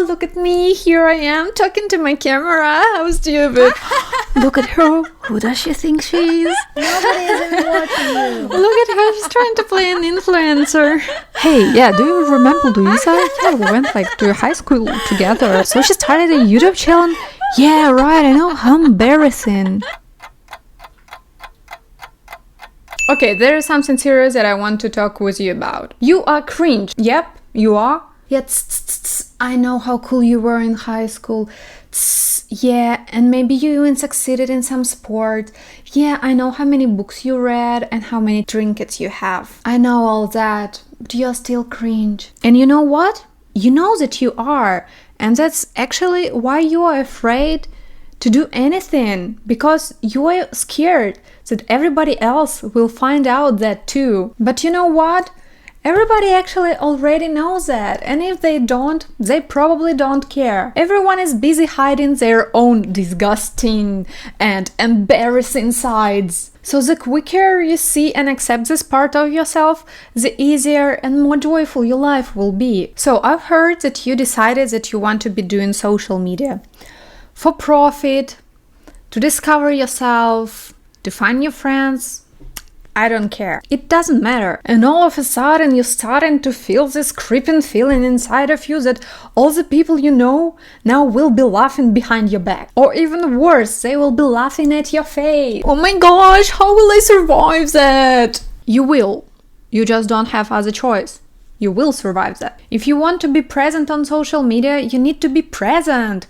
look at me, here I am talking to my camera, how stupid. Look at her, who does she think she is? Nobody is even watching you. Look at her, she's trying to play an influencer. Hey, yeah, do you remember Luisa? Yeah, we went to high school together. So she started a YouTube channel. Yeah, right, I know, how embarrassing. Okay, there is something serious that I want to talk with you about. You are cringe. Yep, you are. Yeah, I know how cool you were in high school. Yeah, and maybe you even succeeded in some sport. Yeah, I know how many books you read and how many trinkets you have. I know all that, but you're still cringe. And you know what? You know that you are. And that's actually why you are afraid to do anything, because you are scared that everybody else will find out that too. But you know what? Everybody actually already knows that, and if they don't, they probably don't care. Everyone is busy hiding their own disgusting and embarrassing sides. So the quicker you see and accept this part of yourself, the easier and more joyful your life will be. So I've heard that you decided that you want to be doing social media for profit, to discover yourself, to find new friends. I don't care. It doesn't matter. And all of a sudden you're starting to feel this creeping feeling inside of you that all the people you know now will be laughing behind your back. Or even worse, they will be laughing at your face. Oh my gosh, how will I survive that? You will. You just don't have other choice. You will survive that. If you want to be present on social media, you need to be present.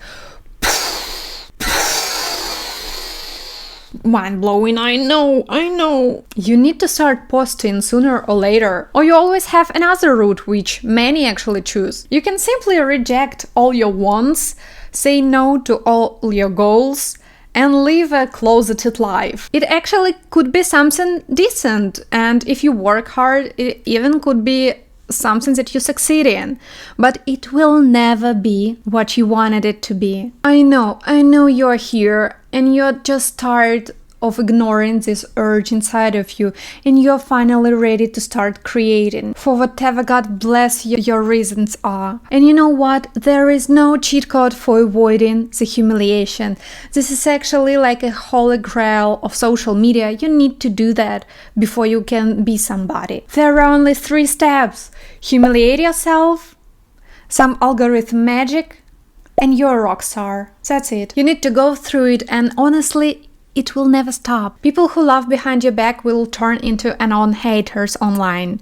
Mind-blowing, I know. You need to start posting sooner or later, or you always have another route which many actually choose. You can simply reject all your wants, say no to all your goals, and live a closeted life. It actually could be something decent, and if you work hard, it even could be something that you succeed in, but it will never be what you wanted it to be. I know you're here and you're just tired of ignoring this urge inside of you, and you're finally ready to start creating for whatever God bless you your reasons are. And you know what? There is no cheat code for avoiding the humiliation. This is actually like a holy grail of social media. You need to do that before you can be somebody. There are only 3 steps. Humiliate yourself, some algorithm magic, and you're a rock star. That's it. You need to go through it, and honestly, it will never stop. People who laugh behind your back will turn into anon haters online.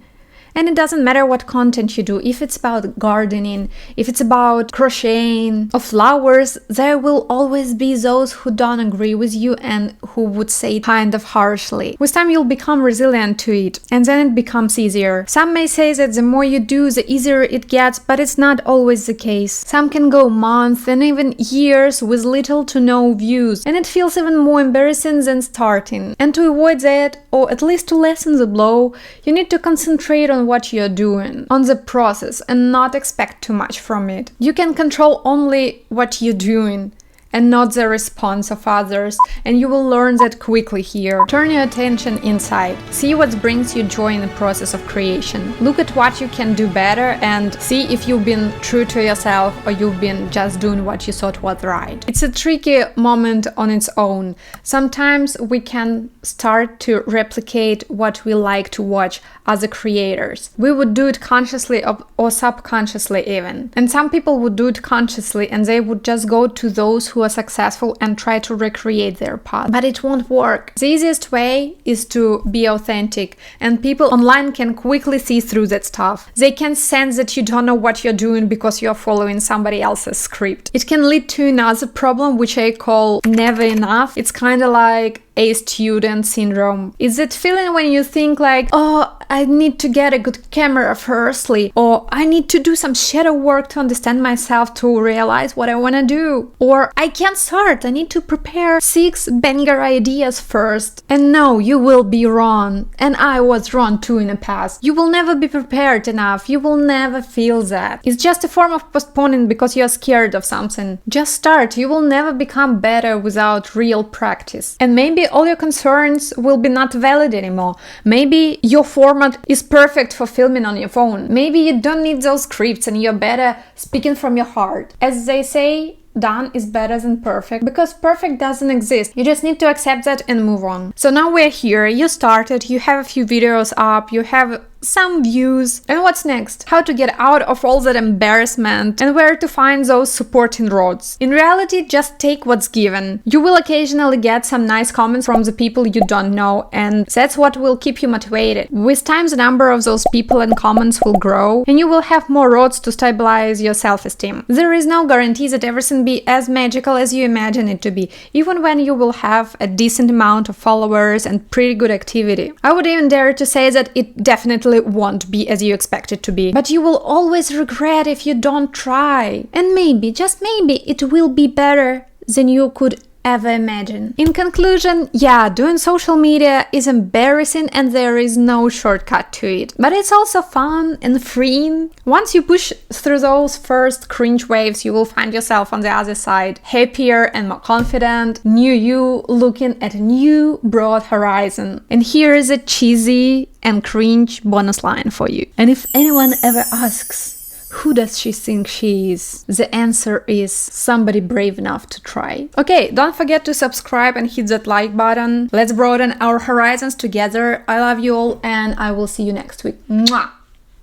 And it doesn't matter what content you do, if it's about gardening, if it's about crocheting or flowers, there will always be those who don't agree with you and who would say it kind of harshly. With time you'll become resilient to it, and then it becomes easier. Some may say that the more you do, the easier it gets, but it's not always the case. Some can go months and even years with little to no views, and it feels even more embarrassing than starting. And to avoid that, or at least to lessen the blow, you need to concentrate on what you're doing, on the process, and not expect too much from it. You can control only what you're doing and not the response of others, and you will learn that quickly here. Turn your attention inside. See what brings you joy in the process of creation. Look at what you can do better and see if you've been true to yourself or you've been just doing what you thought was right. It's a tricky moment on its own. Sometimes we can start to replicate what we like to watch other creators. We would do it consciously or subconsciously even. And some people would do it consciously and they would just go to those who are successful and try to recreate their path. But it won't work. The easiest way is to be authentic, and people online can quickly see through that stuff. They can sense that you don't know what you're doing because you're following somebody else's script. It can lead to another problem which I call never enough. It's kind of like A student syndrome. It's that feeling when you think like, oh, I need to get a good camera firstly, or I need to do some shadow work to understand myself to realize what I want to do, or I can't start, I need to prepare 6 banger ideas first. And no, you will be wrong, and I was wrong too in the past. You will never be prepared enough, you will never feel that. It's just a form of postponing because you're scared of something. Just start, you will never become better without real practice. And maybe Maybe all your concerns will be not valid anymore. Maybe your format is perfect for filming on your phone. Maybe you don't need those scripts and you're better speaking from your heart. As they say, done is better than perfect, because perfect doesn't exist. You just need to accept that and move on. So now we're here, you started, you have a few videos up, you have some views. And what's next? How to get out of all that embarrassment and where to find those supporting rods. In reality, just take what's given. You will occasionally get some nice comments from the people you don't know, and that's what will keep you motivated. With time, the number of those people and comments will grow, and you will have more rods to stabilize your self-esteem. There is no guarantee that everything be as magical as you imagine it to be, even when you will have a decent amount of followers and pretty good activity. I would even dare to say that it definitely won't be as you expect it to be. But you will always regret if you don't try. And maybe, just maybe, it will be better than you could ever imagine. In conclusion, yeah, doing social media is embarrassing and there is no shortcut to it. But it's also fun and freeing. Once you push through those first cringe waves, you will find yourself on the other side, happier and more confident, new you looking at a new broad horizon. And here is a cheesy and cringe bonus line for you. And if anyone ever asks, who does she think she is? The answer is somebody brave enough to try. Okay, don't forget to subscribe and hit that like button. Let's broaden our horizons together. I love you all and I will see you next week. Mwah!